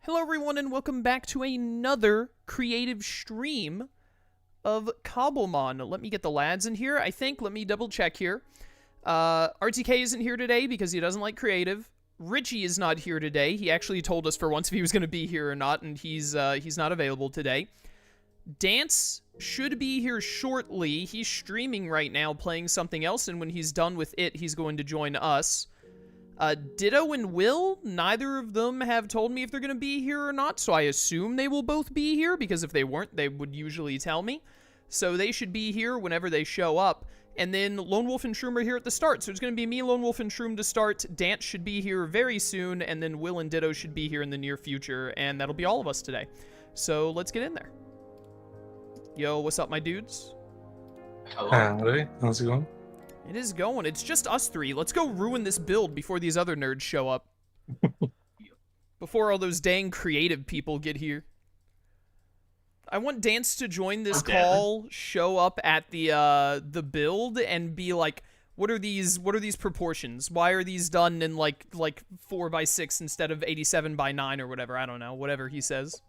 Hello everyone and welcome back to another creative stream of Cobblemon. Let me get the lads in here, I think. Let me double check here. RTK isn't here today because he doesn't like creative. Richie is not here today. He actually told us for once if he was going to be here or not, and he's not available today. Dance should be here shortly. He's streaming right now playing something else, and when he's done with it, he's going to join us. Ditto and Will, neither of them have told me if they're going to be here or not, so I assume they will both be here, because if they weren't, they would usually tell me. So they should be here whenever they show up. And then Lone Wolf and Shroom are here at the start, so it's going to be me, Lone Wolf, and Shroom to start. Dance should be here very soon, and then Will and Ditto should be here in the near future, and that'll be all of us today. So let's get in there. Yo, what's up, my dudes? Hello. Howdy, how's it going? It is going. It's just us three. Let's go ruin this build before these other nerds show up. Before all those dang creative people get here. I want Dance to join this call, show up at the build, and be like, what are these proportions? Why are these done in like 4x6 instead of 87x9 or whatever? I don't know. Whatever he says.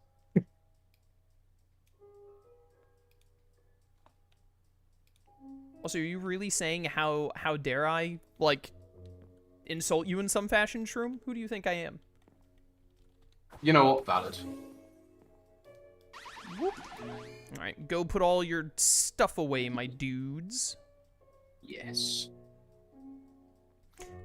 Also, are you really saying how dare I, like, insult you in some fashion, Shroom? Who do you think I am? You know what? Valid. Alright, go put all your stuff away, my dudes. Yes.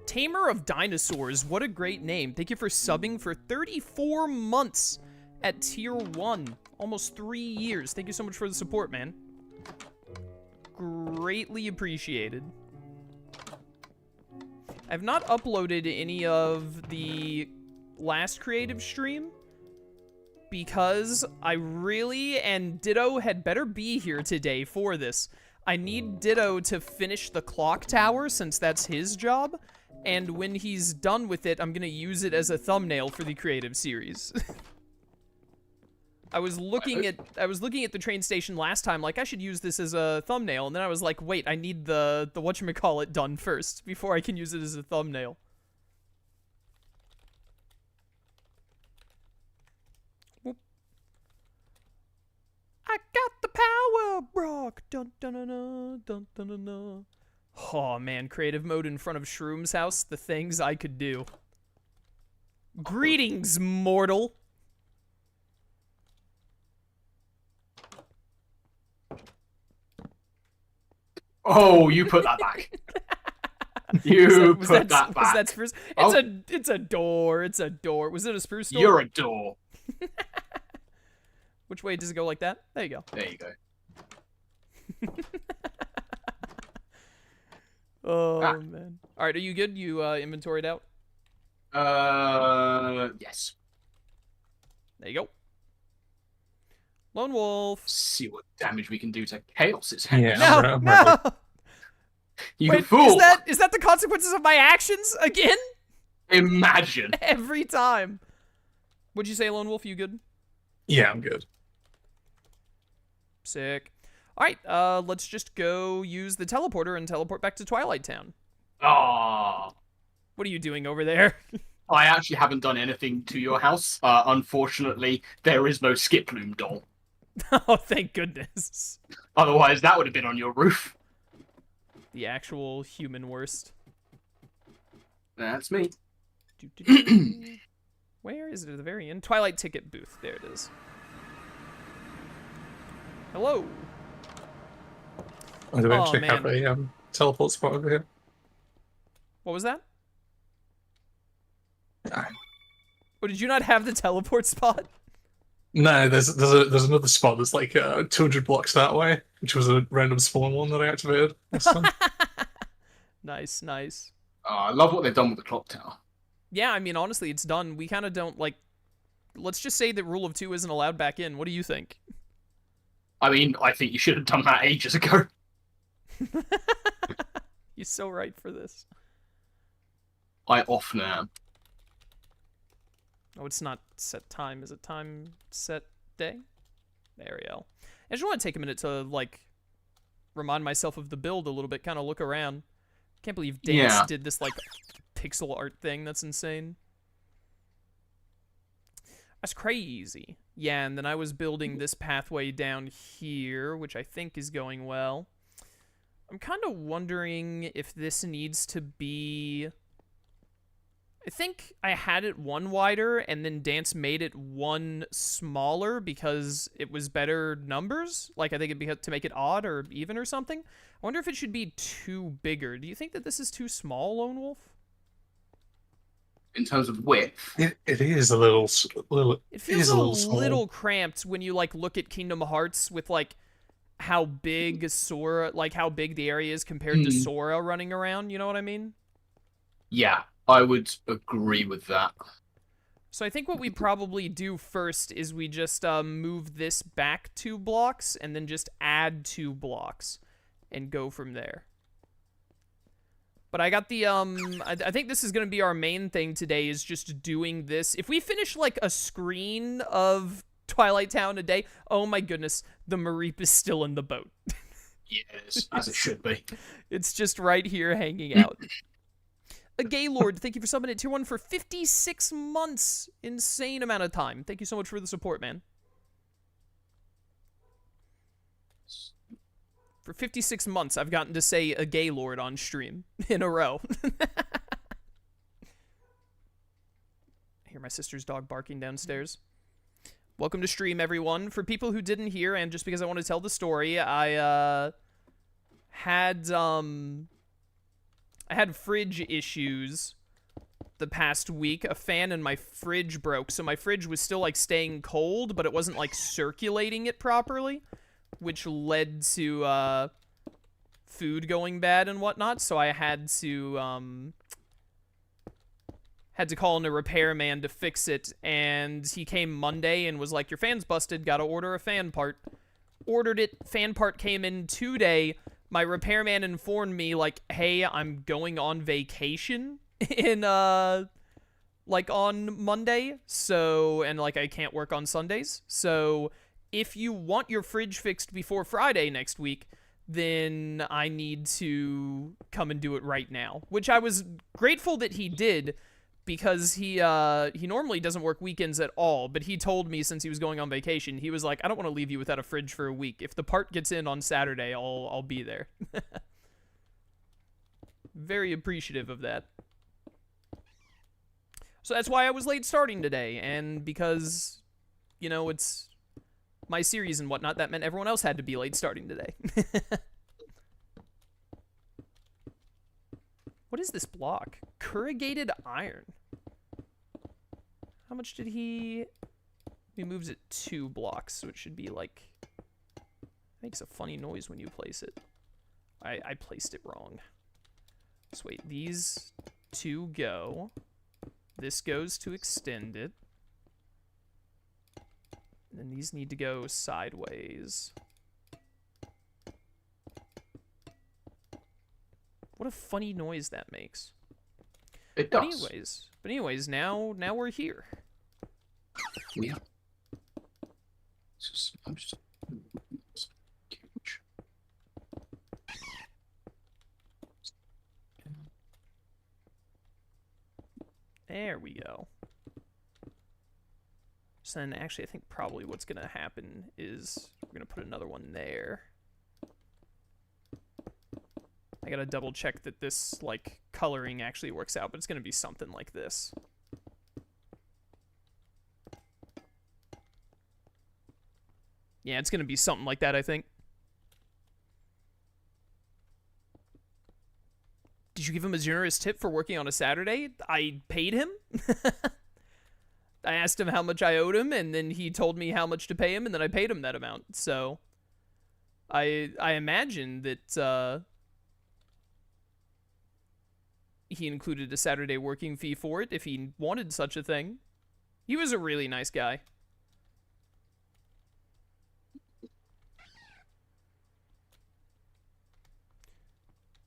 Tamer of Dinosaurs, what a great name. Thank you for subbing for 34 months at tier 1. Almost 3 years. Thank you so much for the support, man. Greatly appreciated. I've not uploaded any of the last creative stream because I really, and Ditto had better be here today for this. I need Ditto to finish the clock tower since that's his job, and when he's done with it, I'm gonna use it as a thumbnail for the creative series. I was looking at the train station last time, like I should use this as a thumbnail, and then I was like, wait, I need the whatchamacallit done first before I can use it as a thumbnail. Whoop. I got the power, Brock. Dun dun dun dun dun dun dun dun. Oh man, creative mode in front of Shroom's house, the things I could do. Greetings, mortal. Oh, you put that back. You put that back. That's first. It's a door. It's a door. Was it a spruce door? You're a door. Which way does it go? Like that? There you go. There you go. Oh man. All right, are you good? You inventoried out? Yes. There you go. Lone Wolf. See what damage we can do to Chaos's Yeah. house. No, I'm no. ready. You Wait, fool! is that the consequences of my actions again? Imagine. Every time. What'd you say, Lone Wolf? You good? Yeah, I'm good. Sick. All right, let's just go use the teleporter and teleport back to Twilight Town. Ah. What are you doing over there? I actually haven't done anything to your house. Unfortunately, there is no skip loom doll. Oh, thank goodness. Otherwise, that would have been on your roof. The actual human worst. That's me. Where is it at the very end? Twilight ticket booth. There it is. Hello. I do Oh, actually have man. a teleport spot over here. What was that? Ah. Oh, did you not have the teleport spot? No, there's another spot that's like 200 blocks that way, which was a random spawn one that I activated. This time. Nice, nice. I love what they've done with the clock tower. Yeah, I mean, honestly, it's done. We kind of don't, like... Let's just say that rule of 2 isn't allowed back in. What do you think? I mean, I think you should have done that ages ago. You're so right for this. I often am. Oh, it's not set time. Is it time set day? There we go. I just want to take a minute to, like, remind myself of the build a little bit, kind of look around. Can't believe Dance did this, like, pixel art thing. That's insane. That's crazy. Yeah, and then I was building this pathway down here, which I think is going well. I'm kind of wondering if this needs to be... I think I had it one wider, and then Dance made it one smaller because it was better numbers. Like, I think it'd be to make it odd or even or something. I wonder if it should be two bigger. Do you think that this is too small, Lone Wolf? In terms of width. It is a little. It feels a little cramped when you, like, look at Kingdom Hearts with, like, how big Sora, like, how big the area is compared to Sora running around. You know what I mean? Yeah. I would agree with that. So I think what we probably do first is we just move this back 2 blocks and then just add 2 blocks and go from there. But I got the, I think this is going to be our main thing today is just doing this. If we finish, like, a screen of Twilight Town a day, oh my goodness, the Mareep is still in the boat. Yes, as it should be. It's just right here hanging out. A Gaylord, thank you for subbing it. Tier 1 for 56 months. Insane amount of time. Thank you so much for the support, man. For 56 months, I've gotten to say a Gaylord on stream in a row. I hear my sister's dog barking downstairs. Welcome to stream, everyone. For people who didn't hear, and just because I want to tell the story, I had fridge issues the past week. A fan in my fridge broke, so my fridge was still, like, staying cold, but it wasn't, like, circulating it properly, which led to, food going bad and whatnot, so I had to call in a repairman to fix it, and he came Monday and was like, your fan's busted, gotta order a fan part. Ordered it, fan part came in today. My repairman informed me, like, hey, I'm going on vacation in, like, on Monday, so, and, like, I can't work on Sundays, so if you want your fridge fixed before Friday next week, then I need to come and do it right now, which I was grateful that he did, because he normally doesn't work weekends at all, but he told me since he was going on vacation, he was like, I don't want to leave you without a fridge for a week. If the part gets in on Saturday, I'll be there. Very appreciative of that. So that's why I was late starting today, and because, you know, it's my series and whatnot, that meant everyone else had to be late starting today. What is this block? Corrugated iron. How much did he... He moves it 2 blocks, so it should be like... Makes a funny noise when you place it. I placed it wrong. So wait, these 2 go. This goes to extend it. And then these need to go sideways. What a funny noise that makes. It does. But anyways, now we're here. Yeah. There we go. So then actually I think probably what's going to happen is we're going to put another one there. I gotta double check that this, like, coloring actually works out, but it's gonna be something like this. Yeah, it's gonna be something like that, I think. Did you give him a generous tip for working on a Saturday? I paid him. I asked him how much I owed him, and then he told me how much to pay him, and then I paid him that amount. So, I imagine that, he included a Saturday working fee for it if he wanted such a thing. He was a really nice guy.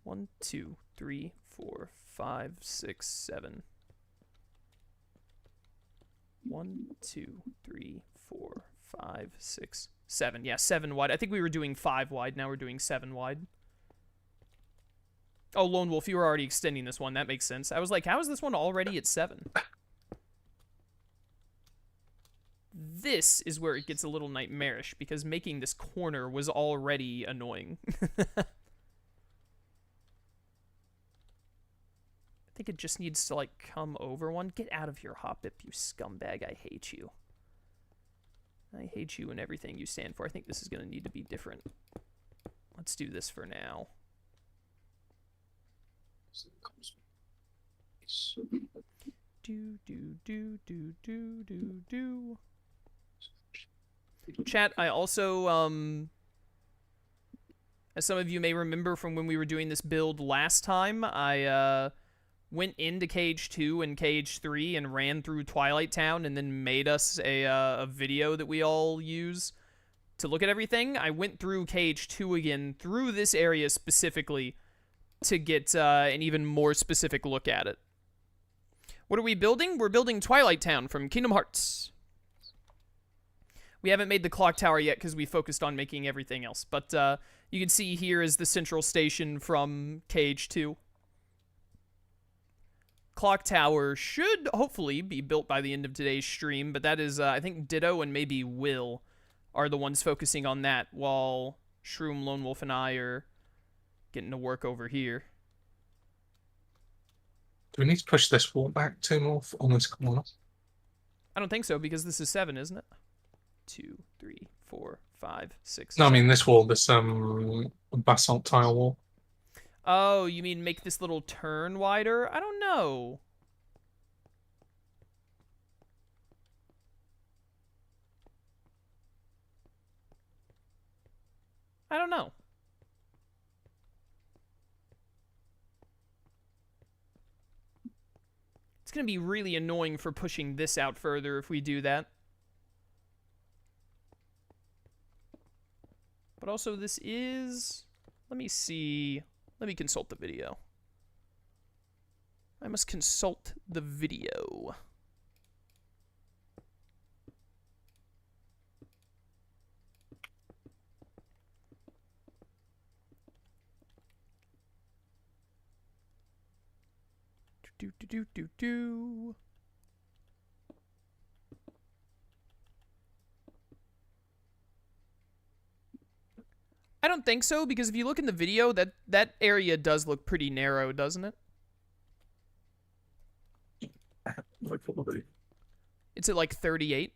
One, 2, 3, 4, 5, 6, 7. 1, 2, 3, 4, 5, 6, 7. Yeah, 7 wide. I think we were doing 5 wide. Now we're doing 7 wide. Oh, Lone Wolf, you were already extending this one. That makes sense. I was like, how is this one already at 7? this is where it gets a little nightmarish, because making this corner was already annoying. I think it just needs to, like, come over one. Get out of here, Hoppip, you scumbag. I hate you. I hate you and everything you stand for. I think this is going to need to be different. Let's do this for now. Do, do, do, do, do, do, do. Chat, I also, as some of you may remember from when we were doing this build last time, I, went into Cage 2 and Cage 3 and ran through Twilight Town and then made us a video that we all use to look at everything. I went through Cage 2 again, through this area specifically, to get an even more specific look at it. What are we building? We're building Twilight Town from Kingdom Hearts. We haven't made the clock tower yet because we focused on making everything else, but you can see here is the central station from Cage 2. Clock tower should hopefully be built by the end of today's stream, but that is, I think Ditto and maybe Will are the ones focusing on that, while Shroom, Lone Wolf, and I are getting to work over here. Do we need to push this wall back 2 more on this corner? I don't think so, because this is 7, isn't it? 2, 3, 4, 5, 6. No, I mean this wall, this basalt tile wall. Oh, you mean make this little turn wider? I don't know. I don't know. It's going to be really annoying for pushing this out further if we do that. But also this is... Let me see... Let me consult the video. I must consult the video. Do do do do do. I don't think so, because if you look in the video, that area does look pretty narrow, doesn't it? It's at like 38.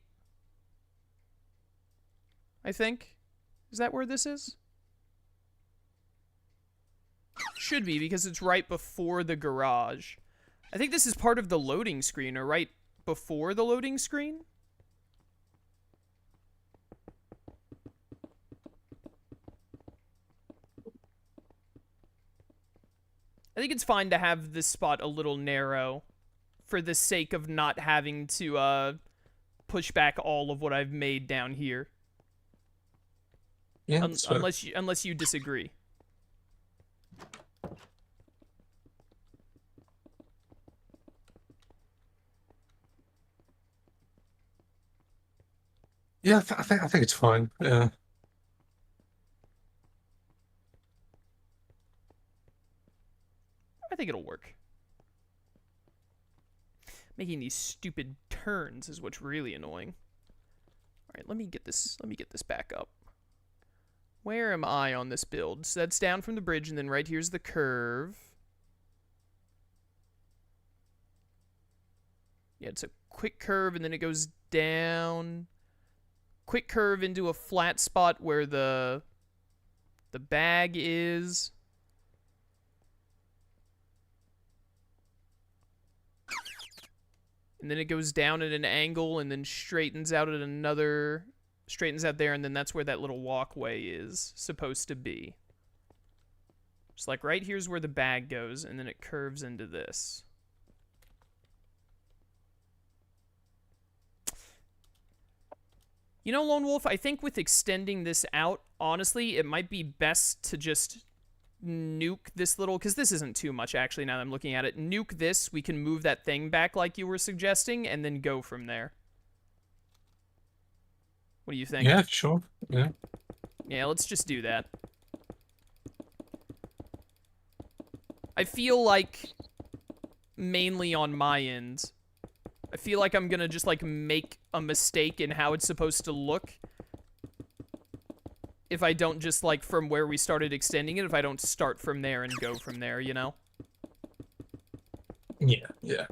I think. Is that where this is? Should be, because it's right before the garage. I think this is part of the loading screen, or right before the loading screen. I think it's fine to have this spot a little narrow for the sake of not having to push back all of what I've made down here. Yeah, unless you disagree. Yeah, I think it's fine. Yeah. I think it'll work. Making these stupid turns is what's really annoying. All right, let me get this back up. Where am I on this build? So that's down from the bridge, and then right here's the curve. Yeah, it's a quick curve, and then it goes down. Quick curve into a flat spot where the bag is. And then it goes down at an angle and then straightens out at another, straightens out there, and then that's where that little walkway is supposed to be. Just like right here's where the bag goes, and then it curves into this. You know, Lone Wolf, I think with extending this out, honestly, it might be best to just nuke this little, because this isn't too much actually now that I'm looking at it. Nuke this, we can move that thing back like you were suggesting, and then go from there. What do you think? Yeah, sure. Yeah. Yeah, let's just do that. I feel like, mainly on my end, I feel like I'm gonna just like make a mistake in how it's supposed to look if I don't just, like, from where we started extending it, if I don't start from there and go from there, you know? Yeah, yeah.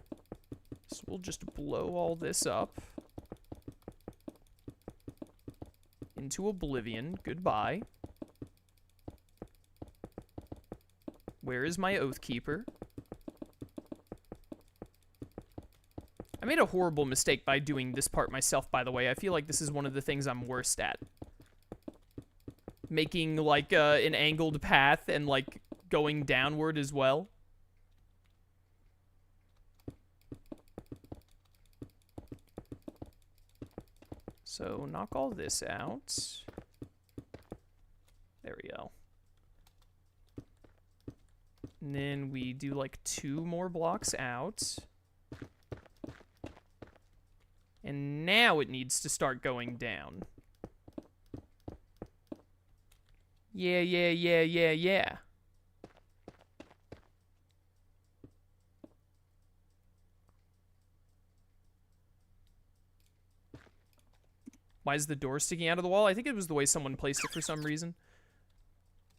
So we'll just blow all this up into oblivion. Goodbye. Where is my Oathkeeper? I made a horrible mistake by doing this part myself, by the way. I feel like this is one of the things I'm worst at. Making, like, an angled path and, like, going downward as well. So, knock all this out. There we go. And then we do, like, 2 more blocks out. And now it needs to start going down. Yeah, yeah, yeah, yeah, yeah. Why is the door sticking out of the wall? I think it was the way someone placed it for some reason.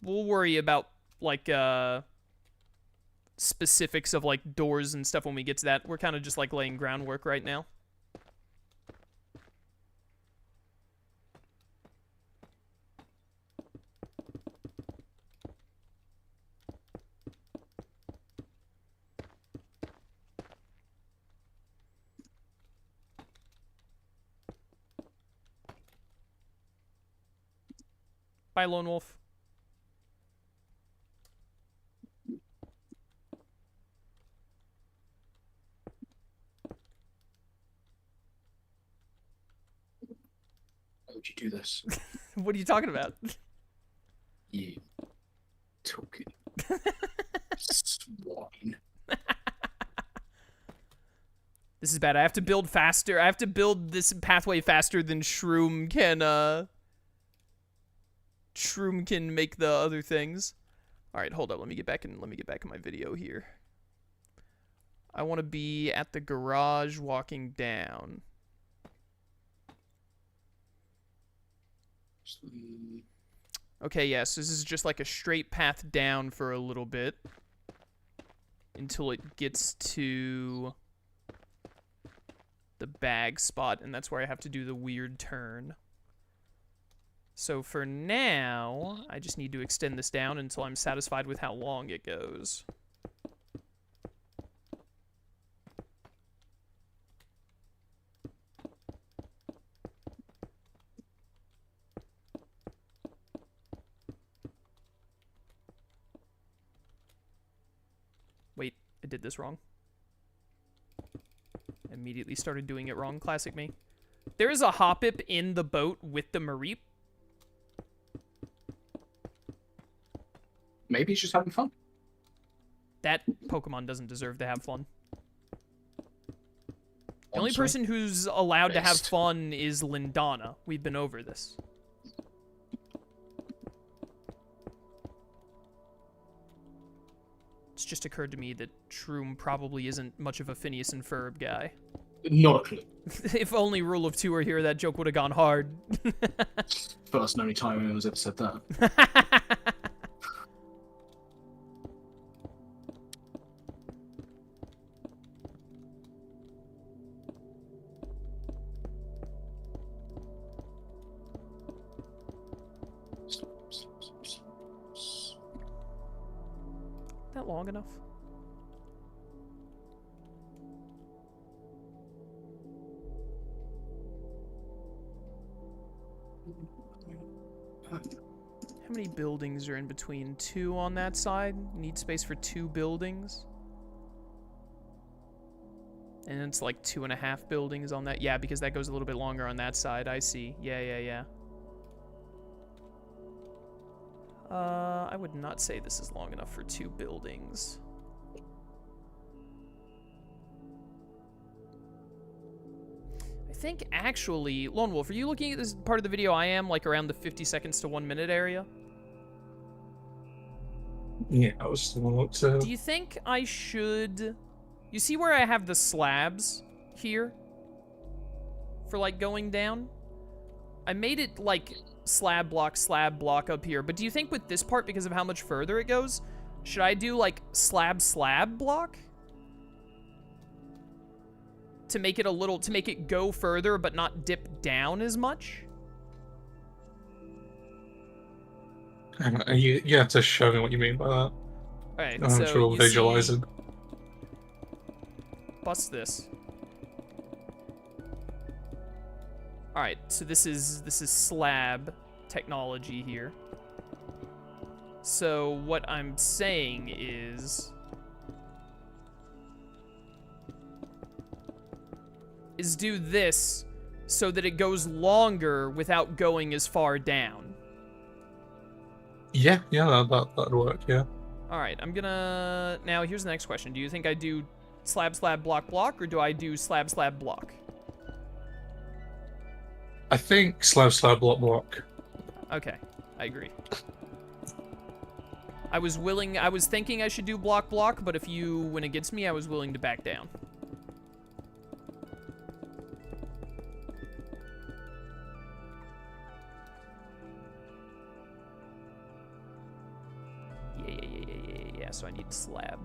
We'll worry about, like, specifics of, like, doors and stuff when we get to that. We're kind of just, like, laying groundwork right now. Bye, Lone Wolf. Why would you do this? What are you talking about? You talking swine. This is bad. I have to build faster. I have to build this pathway faster than Shroom can make the other things. All right, hold up. Let me get back in my video here. I want to be at the garage walking down. Okay, yes, this is just like a straight path down for a little bit until it gets to the bag spot, and that's where I have to do the weird turn. So for now, I just need to extend this down until I'm satisfied with how long it goes. Wait, I did this wrong. Immediately started doing it wrong. Classic me. There is a Hoppip in the boat with the Mareep. Maybe he's just having fun. That Pokemon doesn't deserve to have fun. The only Honestly, person who's allowed to have based. fun is Lindana. We've been over this. It's just occurred to me that Shroom probably isn't much of a Phineas and Ferb guy. Not a clue. If only Rule of Two were here, that joke would have gone hard. First and only time anyone's ever said that. That long enough? How many buildings are in between? 2 on that side? Need space for 2 buildings? And it's like 2.5 buildings on that. Yeah, because that goes a little bit longer on that side. I see. Yeah. I would not say this is long enough for 2 buildings. I think actually, Lone Wolf, are you looking at this part of the video I am, like around the 50 seconds to 1 minute area? Yeah, I was still to... Do you think I should... You see where I have the slabs here? for, like, going down. I made it, like, slab block up here. But do you think with this part, because of how much further it goes, should I do, like, slab block? To make it go further, but not dip down as much? Hang on, you have to show me what you mean by that. Alright, I'm so sure we'll you visualize see, it. bust this. Alright, so this is slab technology here. So what I'm saying is do this so that it goes longer without going as far down. Yeah, that'd work, yeah. Alright, I'm gonna... Now, here's the next question. Do you think I do slab, block, or do I do slab, block? I think slab, block. Okay, I agree. I was thinking I should do block, but if you went against me, I was willing to back down. Yeah, so I need slab.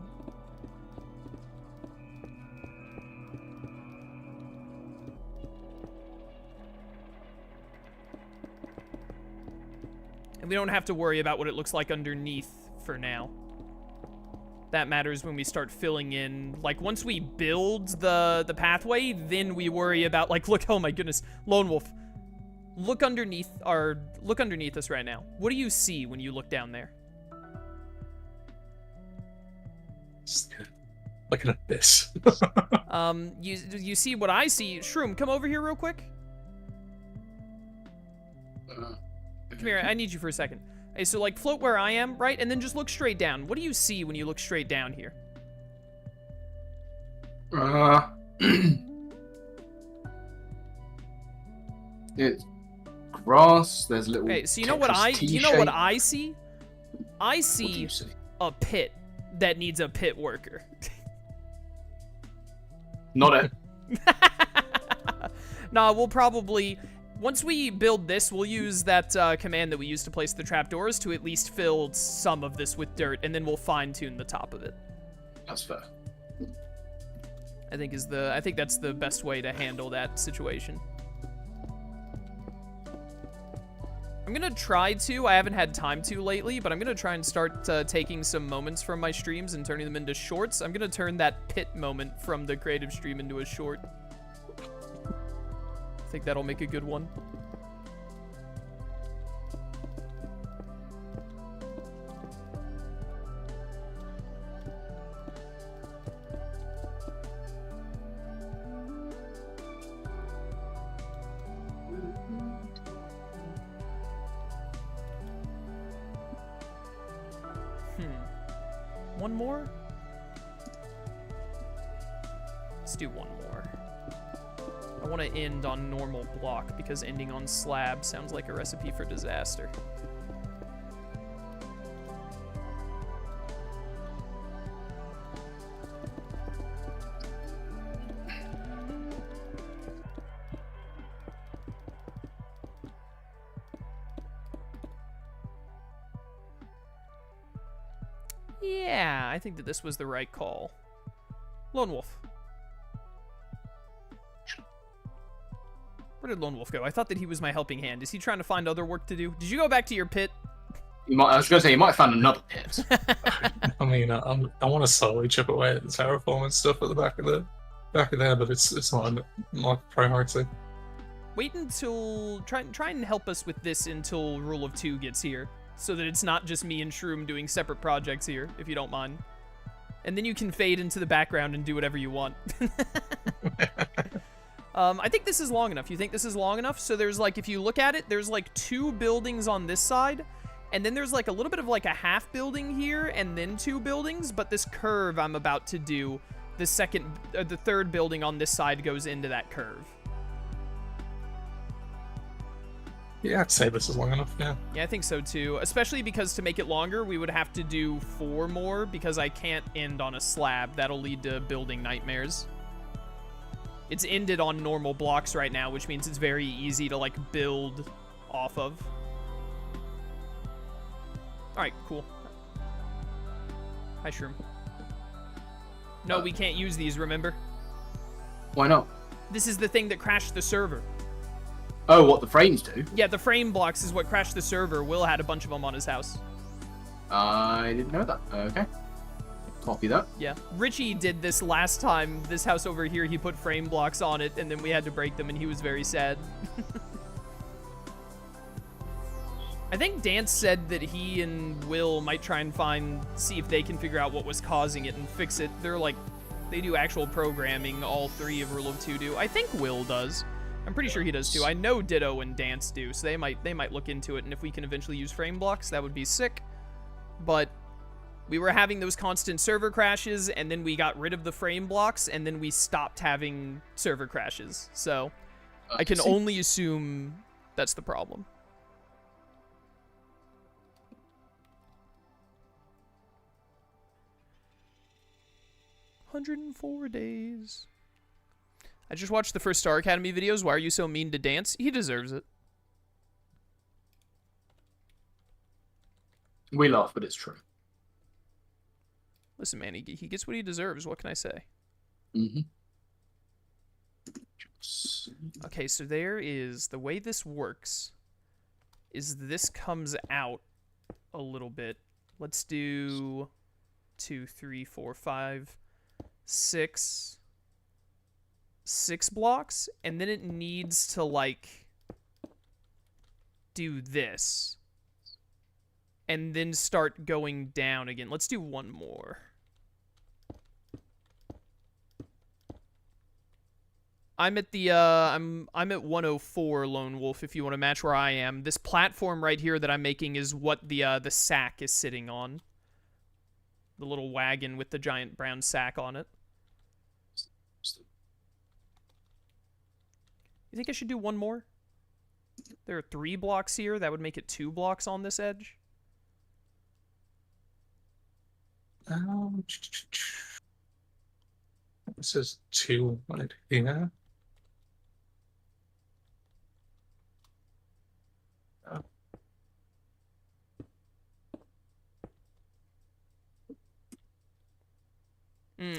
And we don't have to worry about what it looks like underneath for now. That matters when we start filling in. Like, once we build the pathway, then we worry about, like, look, oh my goodness, Lone Wolf. Look underneath us right now. What do you see when you look down there? Like an abyss. You see what I see. Shroom, come over here real quick. Come here, I need you for a second. Hey, so, like, float where I am, right? And then just look straight down. What do you see when you look straight down here? It's grass. There's little. Okay, so you know what I see? I see a pit that needs a pit worker. Not it. Nah, we'll probably... Once we build this, we'll use that command that we used to place the trapdoors to at least fill some of this with dirt, and then we'll fine-tune the top of it. That's fair. I think that's the best way to handle that situation. I'm gonna try to, I haven't had time to lately, but I'm gonna try and start taking some moments from my streams and turning them into shorts. I'm gonna turn that pit moment from the creative stream into a short. I think that'll make a good one. One more? Let's do one more. I want to end on normal block because ending on slab sounds like a recipe for disaster. Yeah, I think that this was the right call. Lone Wolf. Where did Lone Wolf go? I thought that he was my helping hand. Is he trying to find other work to do? Did you go back to your pit? I was going to say, you might have found another pit. I mean, I want to slowly chip away at the terraform and stuff at the back of there, but it's not my priority. Wait until... Try and help us with this until Rule of 2 gets here, so that it's not just me and Shroom doing separate projects here, if you don't mind. And then you can fade into the background and do whatever you want. I think this is long enough. You think this is long enough? So there's, like, if you look at it, there's, like, 2 buildings on this side, and then there's, like, a little bit of, like, a half building here, and then 2 buildings, but this curve I'm about to do, the third building on this side goes into that curve. Yeah, I'd say this is long enough, yeah. Yeah, I think so, too. Especially because to make it longer, we would have to do 4 more, because I can't end on a slab. That'll lead to building nightmares. It's ended on normal blocks right now, which means it's very easy to, like, build off of. Alright, cool. Hi, Shroom. No, we can't use these, remember? Why not? This is the thing that crashed the server. Oh, what the frames do? Yeah, the frame blocks is what crashed the server. Will had a bunch of them on his house. I didn't know that. Okay. Copy that. Yeah. Richie did this last time. This house over here, he put frame blocks on it, and then we had to break them, and he was very sad. I think Dance said that he and Will might try and see if they can figure out what was causing it and fix it. They're like, they do actual programming, all three of Rule of Two do. I think Will does. I'm pretty sure he does too. I know Ditto and Dance do, so they might look into it, and if we can eventually use frame blocks, that would be sick. But we were having those constant server crashes, and then we got rid of the frame blocks, and then we stopped having server crashes. So I can only assume that's the problem. "104 days. I just watched the first Star Academy videos. Why are you so mean to Dance? He deserves it. We laugh, but it's true. Listen, man, he gets what he deserves. What can I say? Mm-hmm. Okay, so there is... The way this works is this comes out a little bit. Let's do 2, 3, 4, 5, 6 blocks, and then it needs to, like, do this. And then start going down again. Let's do one more. I'm at the I'm at 104 Lone Wolf if you want to match where I am. This platform right here that I'm making is what the sack is sitting on. The little wagon with the giant brown sack on it. You think I should do one more? There are 3 blocks here. That would make it 2 blocks on this edge. This is 2 right here.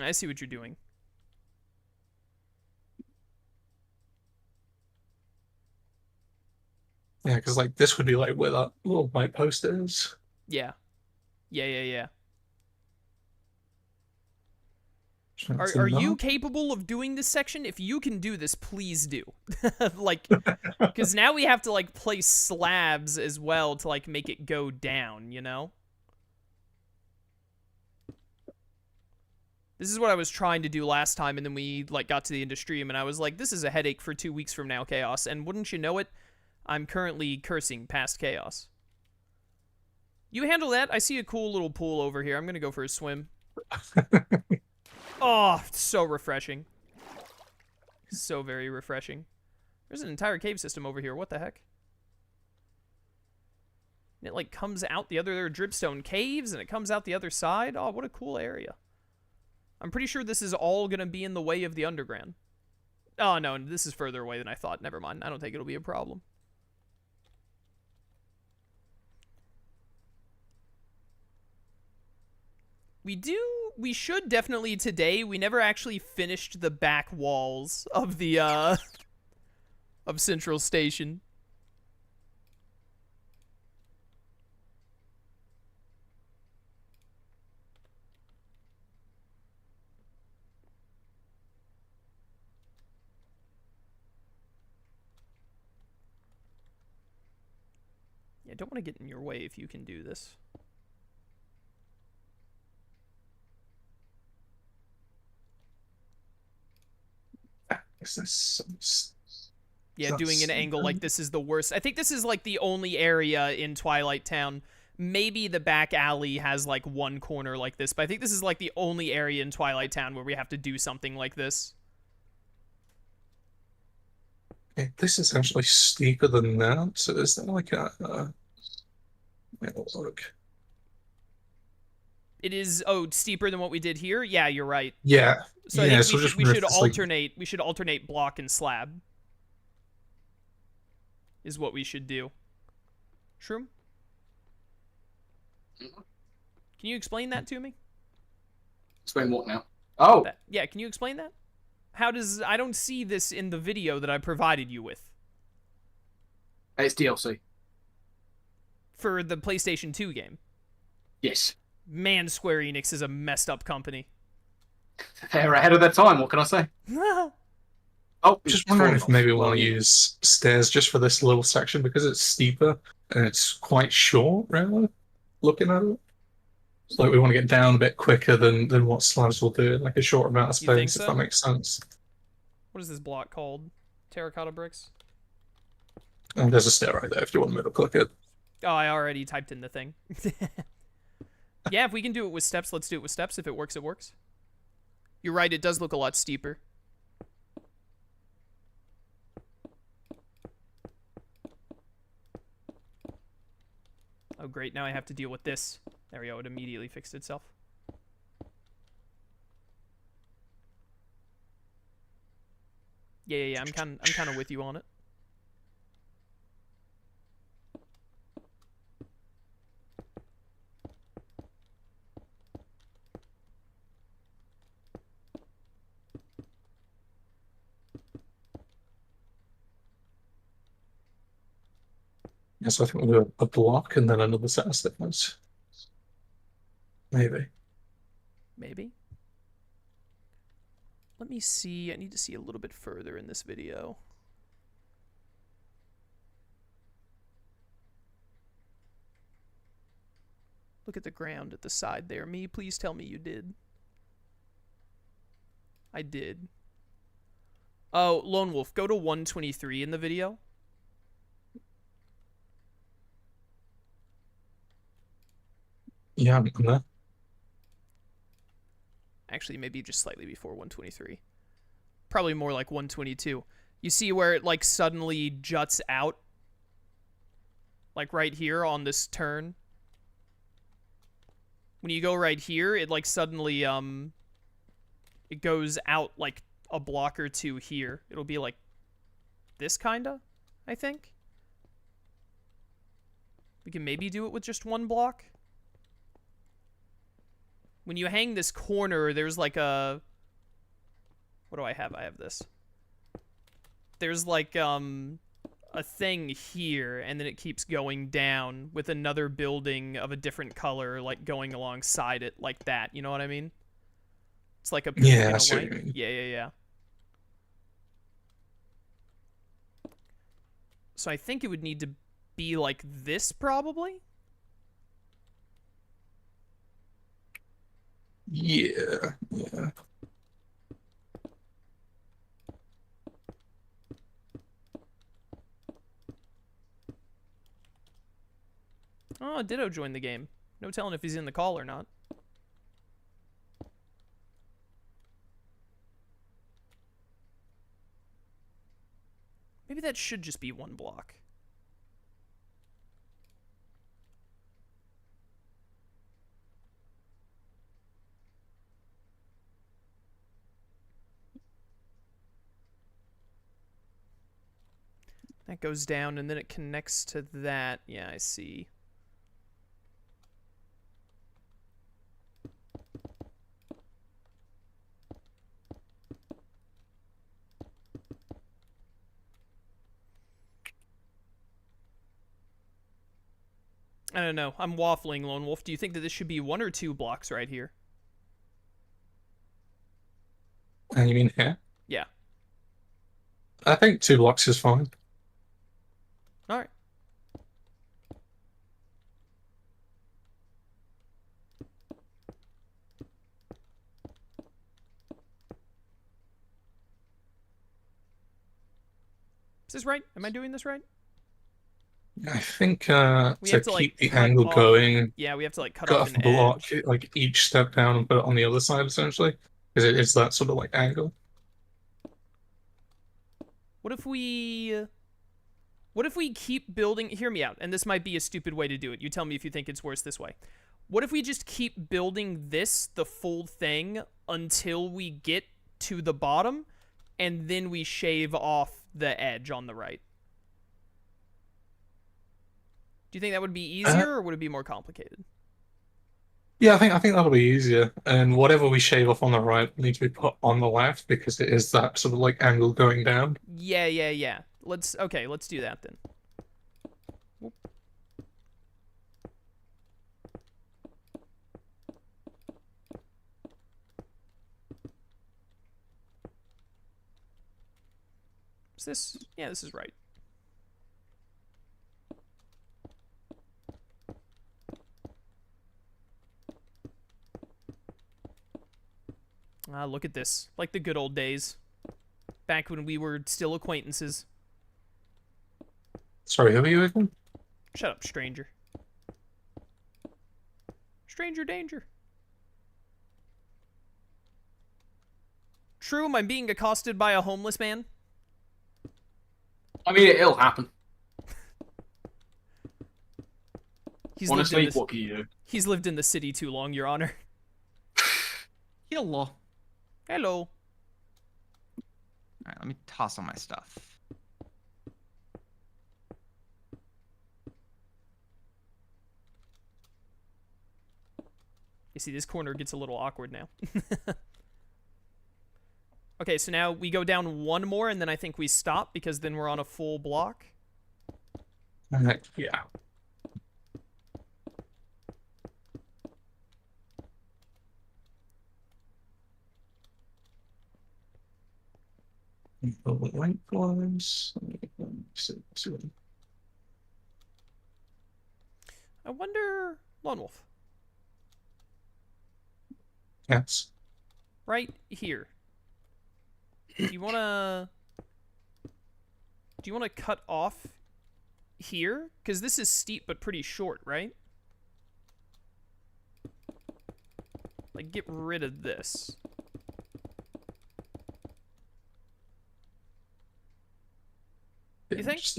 I see what you're doing. Yeah, because like this would be like where that little white post is. Yeah. Yeah. That's Are you enough. capable of doing this section? If you can do this, please do. Like, because now we have to, like, place slabs as well to, like, make it go down, you know? This is what I was trying to do last time, and then we, like, got to the end of stream, and I was like, this is a headache for 2 weeks from now, Chaos. And wouldn't you know it, I'm currently cursing past Chaos. You handle that. I see a cool little pool over here. I'm gonna go for a swim. Oh, so refreshing. So very refreshing. There's an entire cave system over here. What the heck? And it, like, comes out the other... There are dripstone caves, and it comes out the other side. Oh, what a cool area. I'm pretty sure this is all going to be in the way of the underground. Oh, no, this is further away than I thought. Never mind. I don't think it'll be a problem. We should definitely today. We never actually finished the back walls of the, of Central Station. Yeah, I don't want to get in your way if you can do this. Yeah, doing an angle like this is the worst. I think this is, like, the only area in Twilight Town. Maybe the back alley has, like, one corner like this, but I think this is, like, the only area in Twilight Town where we have to do something like this. Okay, this is actually steeper than that. So is there like a look? It is steeper than what we did here. Yeah, you're right. Yeah. So I yeah, think so just we wonder if should it's, like- alternate. We should alternate block and slab. Is what we should do. Shroom? Can you explain that to me? Explain what now? Oh, Yeah, can you explain that? How does... I don't see this in the video that I provided you with. it's DLC. For the PlayStation 2 game. Yes. Man, Square Enix is a messed up company. They're ahead of their time, what can I say? Oh, Just wondering if maybe we want to use stairs just for this little section because it's steeper and it's quite short, really, looking at it. It's like we want to get down a bit quicker than what slabs will do, like a short amount of You think space, so? if that makes sense. What is this block called? Terracotta bricks? And there's a stair right there if you want me to click it. Oh, I already typed in the thing. Yeah, if we can do it with steps, let's do it with steps. If it works, it works. You're right, it does look a lot steeper. Oh, great. Now I have to deal with this. There we go. It immediately fixed itself. Yeah. I'm kind of with you on it. Yeah, so I think we'll do a block and then another set of stairs. Maybe. Maybe. Let me see. I need to see a little bit further in this video. Look at the ground at the side there. Me, please tell me you did. I did. Oh, Lone Wolf, go to 123 in the video. Yeah, I'm there. Actually, maybe just slightly before 123. Probably more like 122. You see where it, like, suddenly juts out? Like, right here on this turn? When you go right here, it, like, suddenly, it goes out, like, a block or two here. It'll be, like, this kinda, I think? We can maybe do it with just one block? When you hang this corner, there's like a... What do I have? I have this. There's like, a thing here, and then it keeps going down with another building of a different color, like, going alongside it, like that. You know what I mean? It's like a... Yeah, kind I of see what like, you mean. yeah. So I think it would need to be like this, probably? Yeah. Oh, Ditto joined the game. No telling if he's in the call or not. Maybe that should just be one block. That goes down, and then it connects to that. Yeah, I see. I don't know. I'm waffling, Lone Wolf. Do you think that this should be one or two blocks right here? And you mean here? Yeah. I think 2 blocks is fine. All right. Is this right? Am I doing this right? I think We to have to, like, keep the cut angle off- going, Yeah, we have to like cut cut off off an the block, edge. like each step down and put it on the other side essentially, because it's that sort of like angle. What if we keep building? Hear me out, and this might be a stupid way to do it. You tell me if you think it's worse this way. What if we just keep building this, the full thing, until we get to the bottom, and then we shave off the edge on the right? Do you think that would be easier, or would it be more complicated? Yeah, I think that'll be easier. And whatever we shave off on the right needs to be put on the left because it is that sort of like angle going down. Yeah. Let's do that then. Whoop. Is this? Yeah, this is right. Ah, look at this. Like the good old days. Back when we were still acquaintances. Sorry, who are you again? Shut up, stranger. Stranger danger. True, am I being accosted by a homeless man? I mean, it'll happen. Honestly, what can you do? He's lived in the city too long, Your Honor. Hello. Hello. Alright, let me toss all my stuff. You see, this corner gets a little awkward now. Okay, so now we go down one more, and then I think we stop, because then we're on a full block. Yeah. Lengthwise. I wonder... Lone Wolf. Yes. Right here. Do you wanna cut off here? Because this is steep but pretty short, right? Like, get rid of this. You think? Just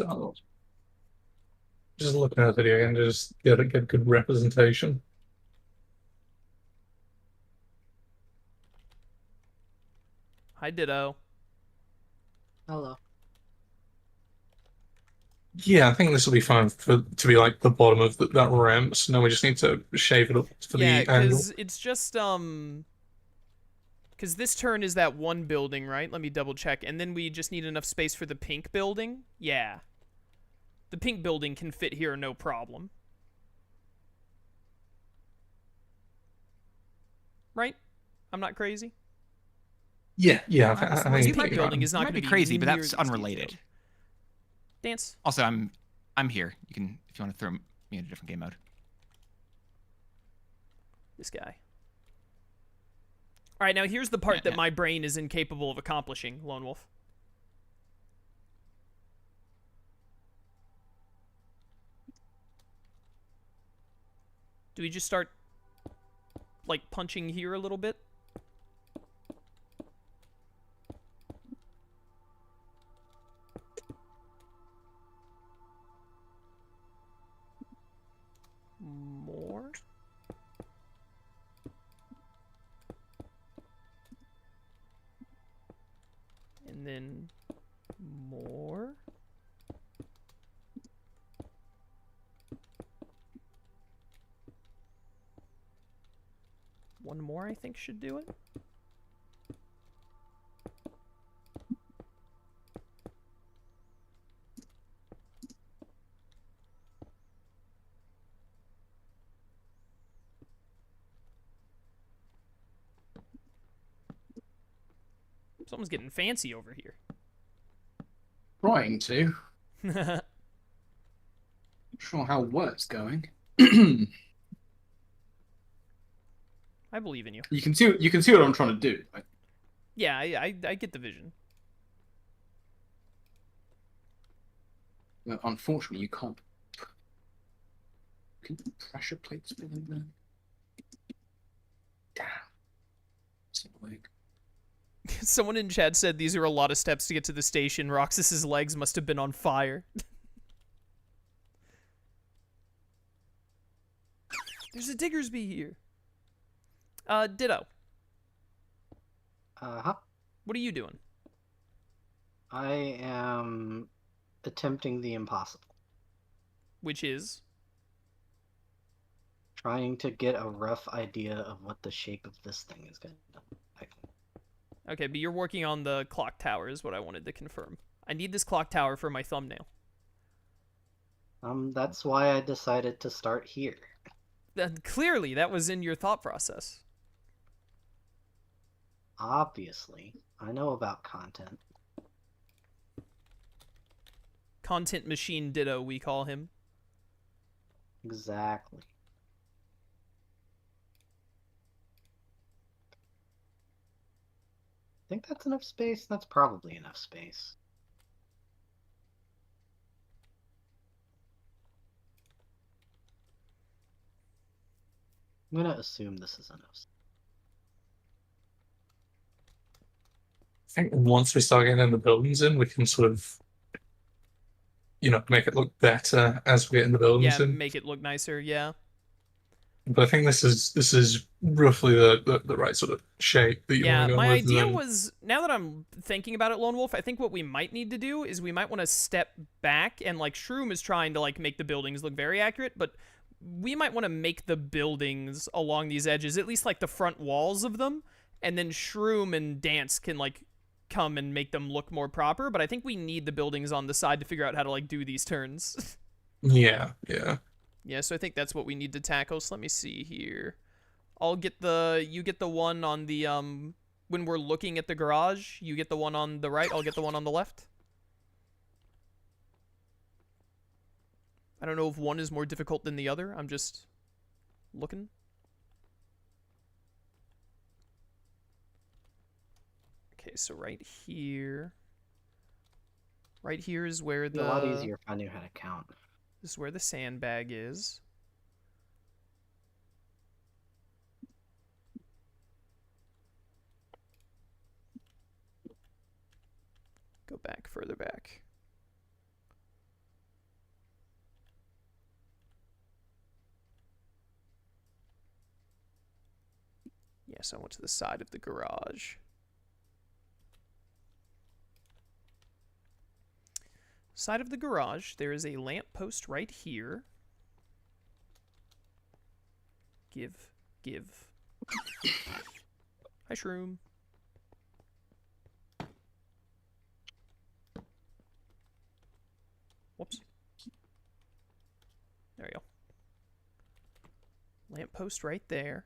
looking at the video and just get a good representation. Hi, Ditto. Hello. Yeah, I think this will be fine to be like the bottom of that ramp. So now we just need to shave it up for Yeah, the angle. because it's just, because this turn is that one building, right? Let me double check. And then we just need enough space for the pink building? Yeah. The pink building can fit here, no problem. Right? I'm not crazy? Yeah. I The think pink building is not Might going to be crazy, but near that's these unrelated. detailed. Dance. Also, I'm here. You can, if you want to throw me in a different game mode. This guy. All right, now here's the part that Yeah. my brain is incapable of accomplishing, Lone Wolf. Do we just start, like, punching here a little bit? More? And then more? One more, I think, should do it. Someone's getting fancy over here. Trying to. Not sure how well it's going. I believe in you. You can see what I'm trying to do. Right? Yeah, I get the vision. Well, unfortunately, you can't. Can you pressure plates fit in there? Damn. It's not working. Someone in chat said these are a lot of steps to get to the station. Roxas's legs must have been on fire. There's a Diggersby here. Ditto. Uh-huh. What are you doing? I am attempting the impossible. Which is? Trying to get a rough idea of what the shape of this thing is going to look like. Okay, but you're working on the clock tower is what I wanted to confirm. I need this clock tower for my thumbnail. That's why I decided to start here. Clearly, that was in your thought process. Obviously, I know about content. Content machine ditto, we call him. Exactly. I think that's enough space. That's probably enough space. I'm gonna assume this is enough. I think once we start getting the buildings in, we can sort of, make it look better as we get in the buildings Yeah, in. make it look nicer, yeah. But I think this is roughly the right sort of shape that you Yeah, want to go my with. idea then... was, now that I'm thinking about it, Lone Wolf, I think what we might need to do is we might want to step back, and, like, Shroom is trying to, like, make the buildings look very accurate, but we might want to make the buildings along these edges, at least, like, the front walls of them, and then Shroom and Dance can, like, come and make them look more proper, but I think we need the buildings on the side to figure out how to, like, do these turns. Yeah. Yeah, so I think that's what we need to tackle. So let me see here. You get the one on the, when we're looking at the garage, you get the one on the right, I'll get the one on the left. I don't know if one is more difficult than the other. I'm just looking. Okay, so right here is where It'd be a lot easier if I knew how to count. This is where the sandbag is. Go back, further back. Yes, I went to the side of the garage. Side of the garage, there is a lamp post right here. Give. Hi, Shroom. Whoops. There you go. Lamp post right there.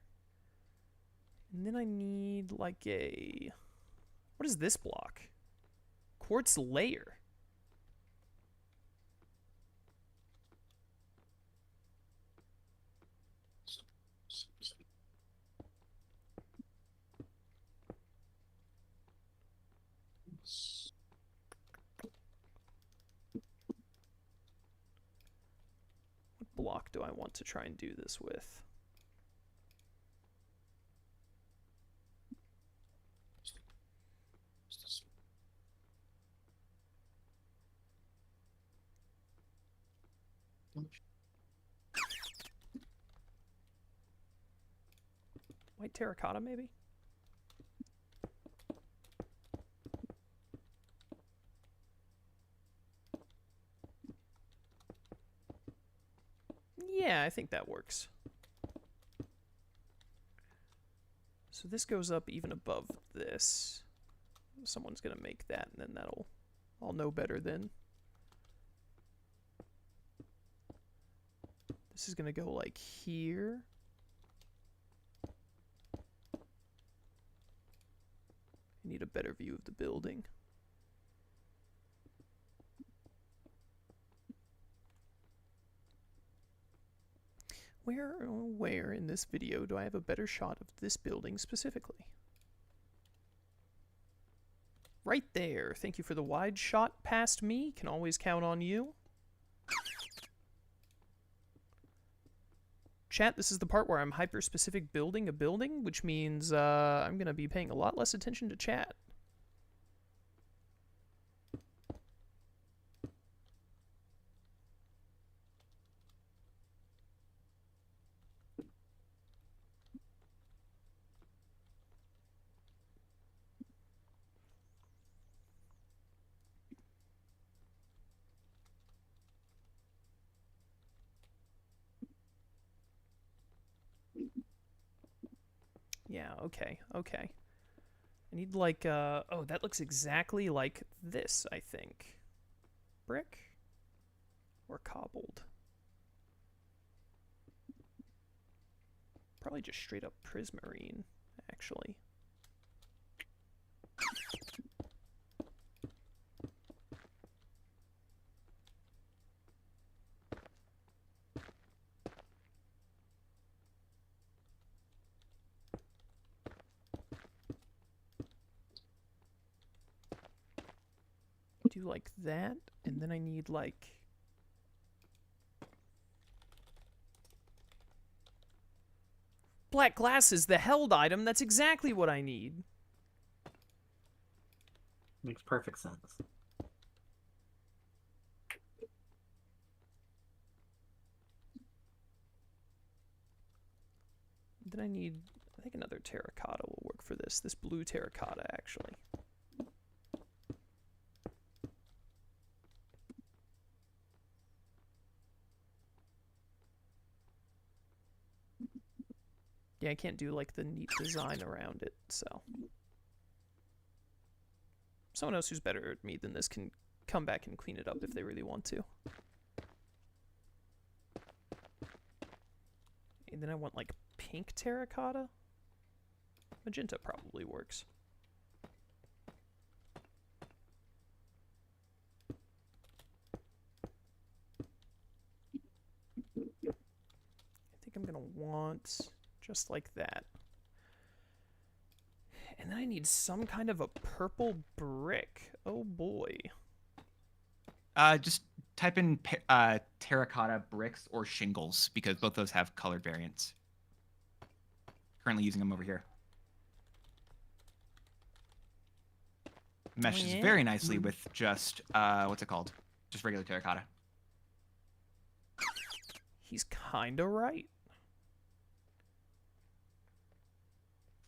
And then I need like a... What is this block? Quartz layer. What block do I want to try and do this with? White terracotta, maybe? Yeah, I think that works. So this goes up even above this. Someone's gonna make that, and then I'll know better then. This is gonna go like here. I need a better view of the building. Where in this video do I have a better shot of this building specifically? Right there. Thank you for the wide shot past me. Can always count on you. Chat, this is the part where I'm hyper-specific building a building, which means I'm going to be paying a lot less attention to chat. Yeah, okay, okay. I need like, oh, that looks exactly like this, I think. Brick? Or cobbled? Probably just straight up prismarine, actually. Do like that, and then I need like... Black glass is the held item. That's exactly what I need. Makes perfect sense. Then I need, I think another terracotta will work for this. This blue terracotta, actually. Yeah, I can't do like the neat design around it, so. Someone else who's better at me than this can come back and clean it up if they really want to. And then I want like pink terracotta. Magenta probably works. I think I'm gonna want just like that. And then I need some kind of a purple brick. Oh boy. Just type in terracotta bricks or shingles because both those have colored variants. Currently using them over here. Meshes very nicely with just what's it called? Just regular terracotta. He's kinda right.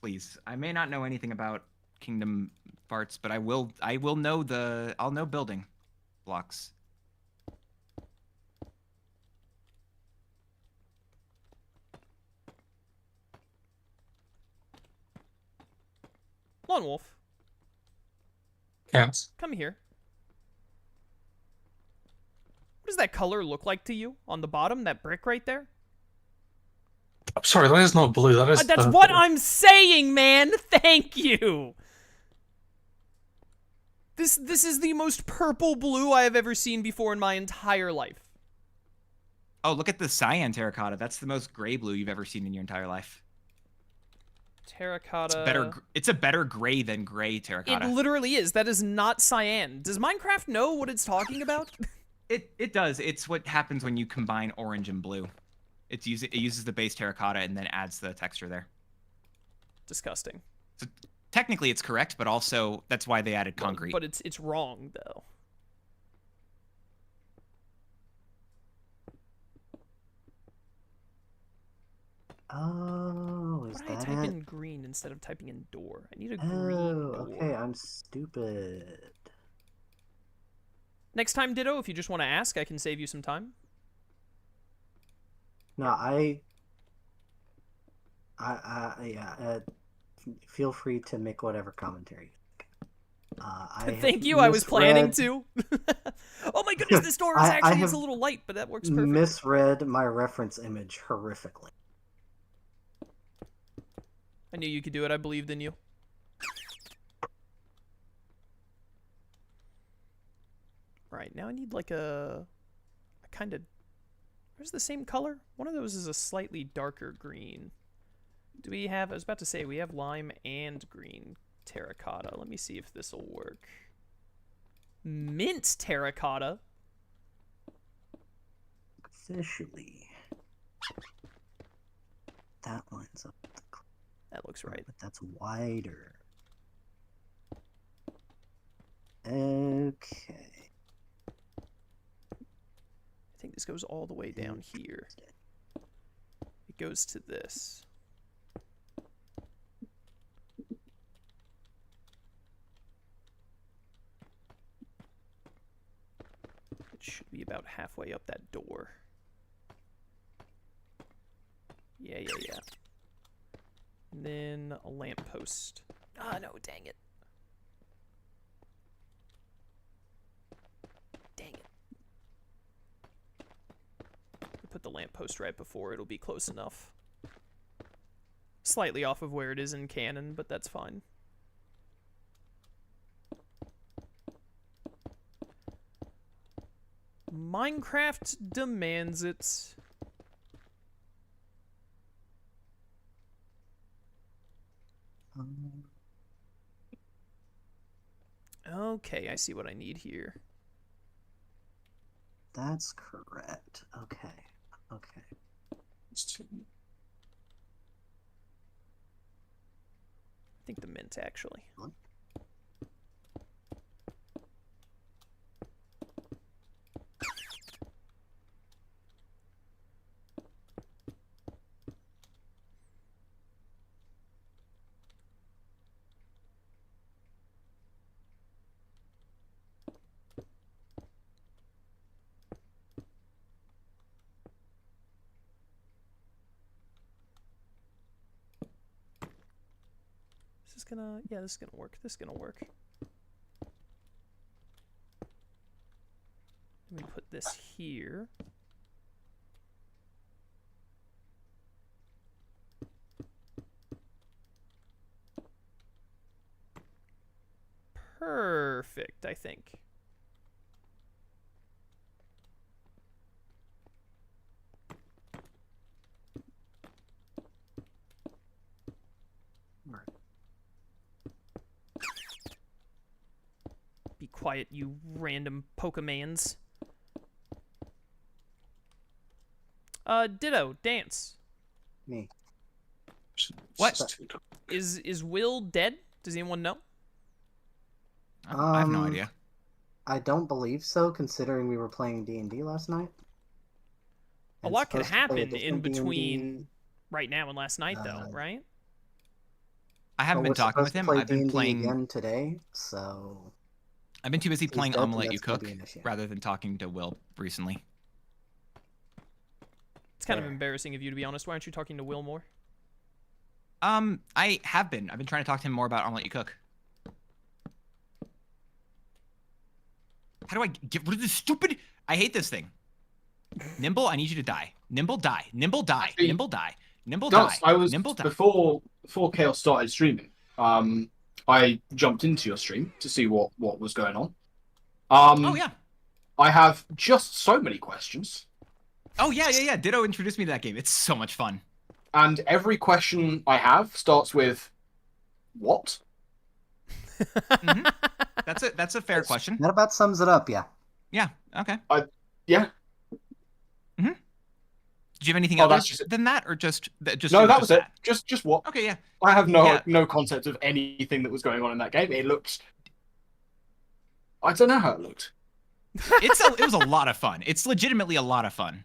Please, I may not know anything about Kingdom Hearts, but I'll know building blocks. Lone Wolf, Counts. come here. What does that color look like to you on the bottom? That brick right there? I'm sorry, that is not blue. That is That's purple. what I'm saying, man! Thank you! This is the most purple blue I have ever seen before in my entire life. Oh, look at the cyan terracotta. That's the most gray blue you've ever seen in your entire life. Terracotta... It's a better gray than gray terracotta. It literally is. That is not cyan. Does Minecraft know what it's talking about? It does. It's what happens when you combine orange and blue. It uses the base terracotta and then adds the texture there. Disgusting. So technically it's correct, but also that's why they added concrete. But it's wrong, though. Oh, is Why did I that type it? in green instead of typing in door? I need a green Oh, door. okay, I'm stupid. Next time, Ditto, if you just want to ask, I can save you some time. No, yeah, feel free to make whatever commentary. Thank you, I was planning to. Oh my goodness, this door is actually is a little light, but that works perfect. Misread my reference image horrifically. I knew you could do it, I believed in you. Right, now I need like a kind of... Where's the same color? One of those is a slightly darker green. Do we have... I was about to say, we have lime and green terracotta. Let me see if this will work. Mint terracotta? Officially. That lines up. That looks right. But that's wider. Okay. I think this goes all the way down here. It goes to this. It should be about halfway up that door. Yeah. And then a lamppost. Ah, no, dang it. Dang it. Put the lamppost right before, it'll be close enough. Slightly off of where it is in canon, but that's fine. Minecraft demands it. Okay, I see what I need here. That's correct. Okay. Okay. I think the mint, actually. Yeah, this is gonna work. This is gonna work. Let me put this here. Perfect, I think. Be quiet, you random Pokemans. Ditto, dance. Me. What? Is Will dead? Does anyone know? I have no idea. I don't believe so, considering we were playing D&D last night. A And lot could supposed to play a happen in different between D&D. right now and last night, though, right? I haven't But been we're talking with supposed to him. play I've been D&D playing. again today, so I've been too busy He's playing dead, I'ma then Let You that's gonna Cook be an issue. rather than talking to Will recently. It's kind of Fair. embarrassing of you, to be honest. Why aren't you talking to Will more? I have been. I've been trying to talk to him more about I'ma Let You Cook. How do I get rid of this stupid? I hate this thing. Nimble, I need you to die. Nimble, die. Nimble, die. Actually, Nimble, die. Nimble, Gus, die. I was Nimble, die. before Chaos started streaming. I jumped into your stream to see what was going on. Oh yeah. I have just so many questions, Oh yeah. Ditto introduced me to that game. It's so much fun. and every question I have starts with "What?" Mhm. That's a fair question. that about sums it up, yeah. Yeah. Okay. Yeah. Did you have anything Oh, other that's just it. than that, or just just? No, it that just was it. Just what? Okay. Yeah. I have Yeah. no concept of anything that was going on in that game. It looked. I don't know how it looked. It was a lot of fun. It's legitimately a lot of fun.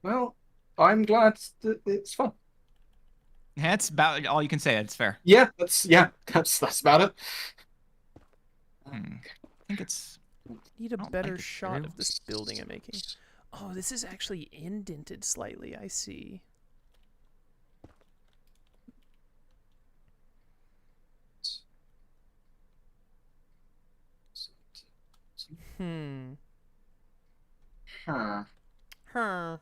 Well, I'm glad that it's fun. That's about all you can say. It's fair. That's about it. I think it's. Need a don't better like it shot very of this building I'm making. Oh, this is actually indented slightly. I see. Hmm. Huh. Huh.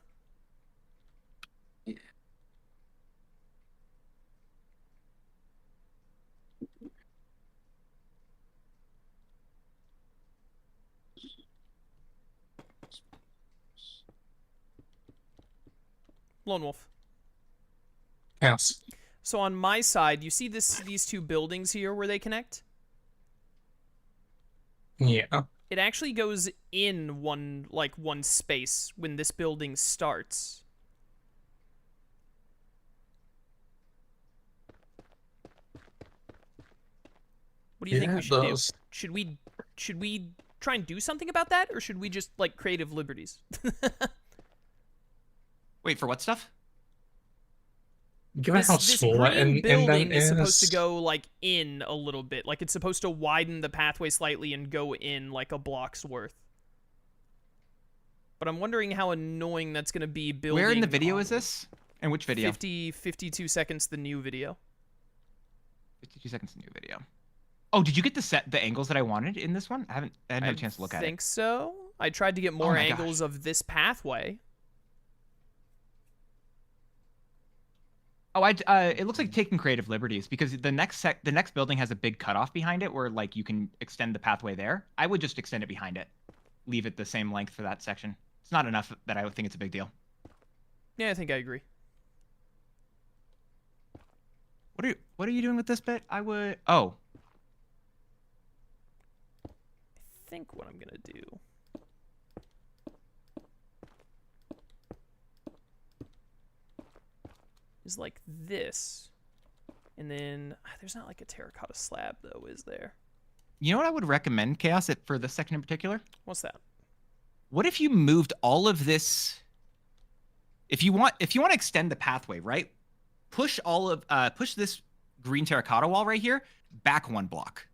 Lone Wolf. House. So on my side, you see these two buildings here where they connect? Yeah. It actually goes in one space when this building starts. What do you think Yeah, we it should do? does. Should we try and do something about that, or should we just like creative liberties? Wait for what stuff? Given how This small that green building indent is supposed to is, go like in a little bit, like it's supposed to widen the pathway slightly and go in like a block's worth. But I'm wondering how annoying that's going to be building. Where in the video on- is this? And which video? 52 seconds, the new video. 52 seconds new video. Oh, did you get the angles that I wanted in this one? I hadn't had a chance to look at it. I think so. I tried to get more angles of this pathway. Oh, it looks like taking creative liberties because the next building has a big cutoff behind it where like you can extend the pathway there. I would just extend it behind it, leave it the same length for that section. It's not enough that I would think it's a big deal. Yeah, I think I agree. What are you doing with this bit? I would. Oh, I think what I'm gonna do. Is like this, and then there's not like a terracotta slab though, is there? you know what I would recommend, Chaos, for this section in particular? What's that? What if you moved all of this? If you want to extend the pathway, right? Push this green terracotta wall right here back 1 block,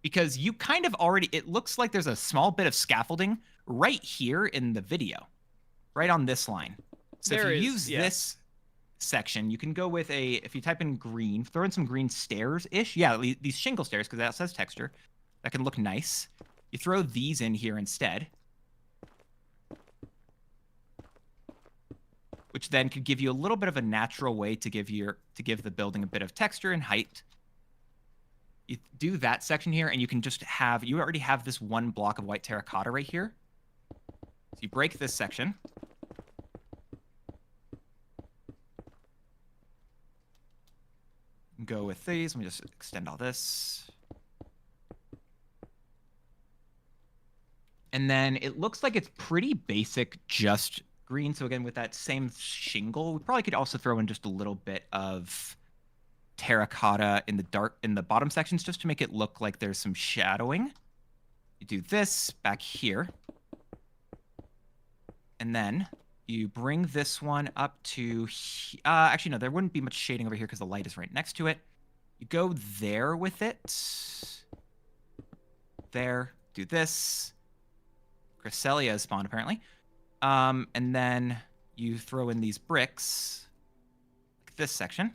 because you kind of already. It looks like there's a small bit of scaffolding right here in the video, right on this line. So if you use this section, you can go with if you type in green, throw in some green stairs-ish. Yeah, these shingle stairs, because that says texture. That can look nice. You throw these in here instead, which then could give you a little bit of a natural way to give the building a bit of texture and height. You do that section here, and you can just you already have this 1 block of white terracotta right here. So you break this section. Go with these. Let me just extend all this. And then it looks like it's pretty basic, just green. So again, with that same shingle, we probably could also throw in just a little bit of terracotta in the bottom sections, just to make it look like there's some shadowing. You do this back here. And then you bring this one up to, actually, no, there wouldn't be much shading over here because the light is right next to it. You go there with it. There, do this. Cresselia is spawned, apparently. And then you throw in these bricks, like this section.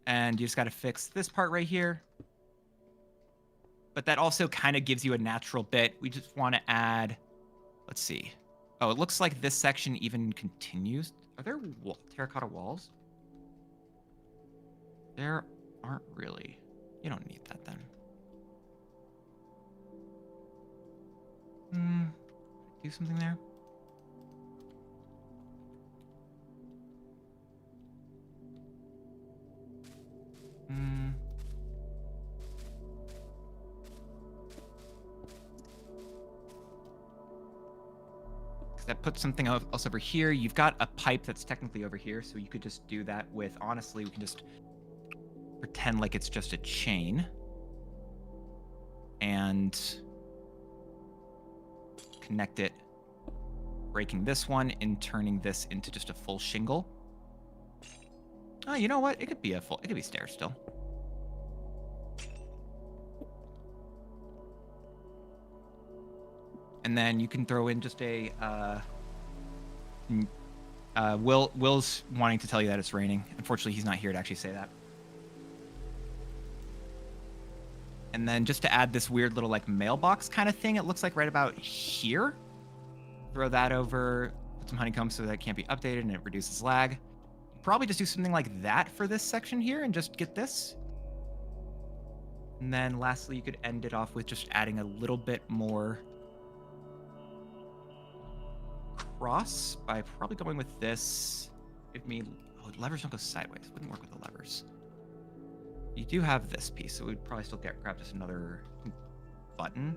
And you just got to fix this part right here. But that also kind of gives you a natural bit. We just want to add... Let's see. Oh, it looks like this section even continues. Are there terracotta walls? There aren't really. You don't need that then. Do something there. That puts something else over here. You've got a pipe that's technically over here, so you could just do that with, honestly, we can just pretend like it's just a chain. And connect it, breaking this one and turning this into just a full shingle. Oh, you know what? It could be stairs still. And then you can throw in just a Will's wanting to tell you that it's raining. Unfortunately, he's not here to actually say that. And then just to add this weird little like mailbox kind of thing, it looks like right about here. Throw that over, put some honeycomb so that it can't be updated and it reduces lag. Probably just do something like that for this section here and just get this. And then lastly, you could end it off with just adding a little bit more cross by probably going with this. Levers don't go sideways. Wouldn't work with the levers. You do have this piece, so we'd probably still grab just another button.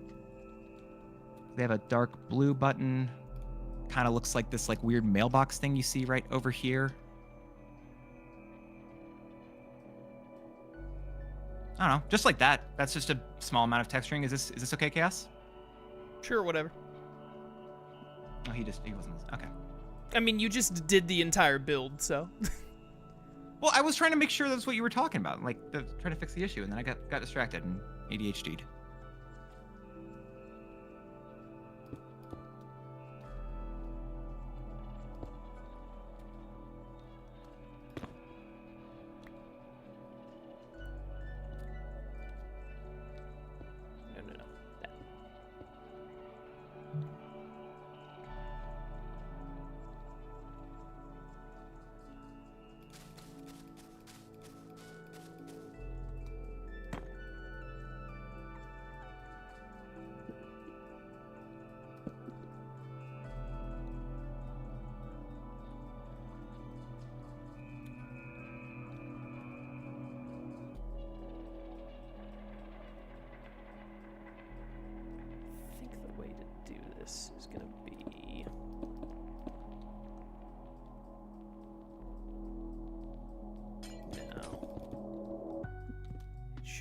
They have a dark blue button. Kind of looks like this like weird mailbox thing you see right over here. I don't know, just like that. That's just a small amount of texturing. Is this okay, Chaos? Sure, whatever. Oh, he wasn't. Okay. I mean, you just did the entire build, so. Well, I was trying to make sure that's what you were talking about, like trying to fix the issue, and then I got distracted and ADHD'd.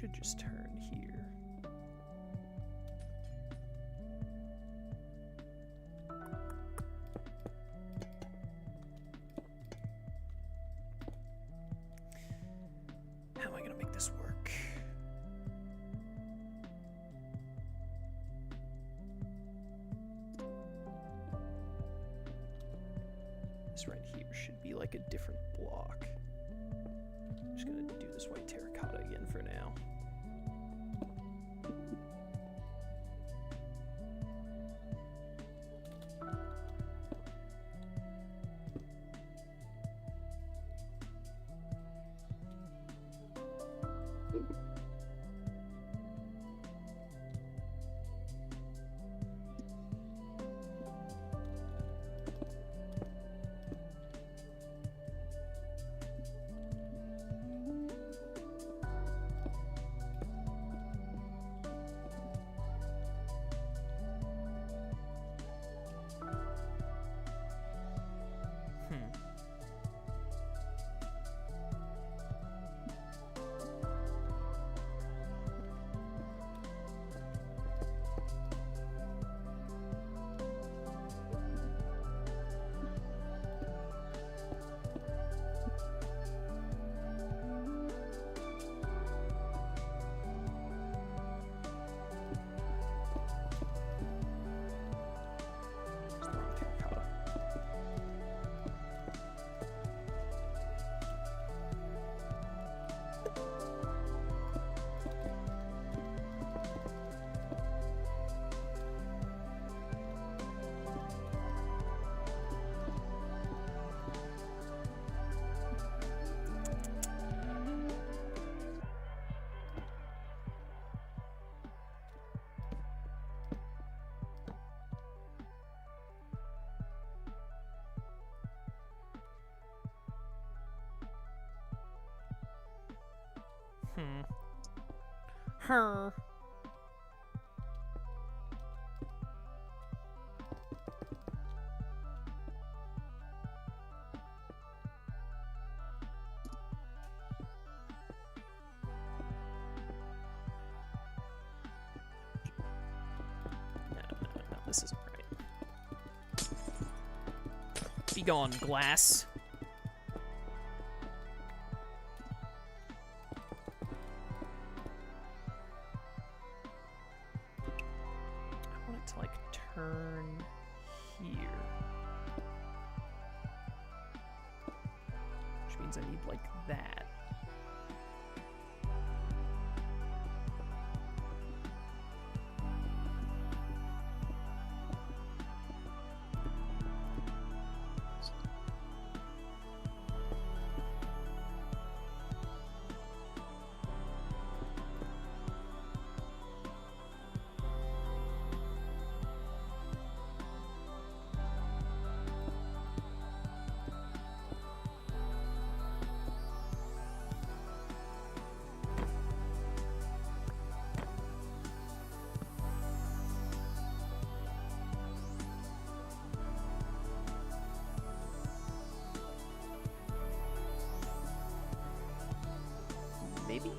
should just turn here. How am I gonna make this work? This right here should be like a different block. I'm just gonna do this white terracotta again for now. Her. No, this isn't right. Be gone, glass. Turn here. Which means I need like that. Maybe?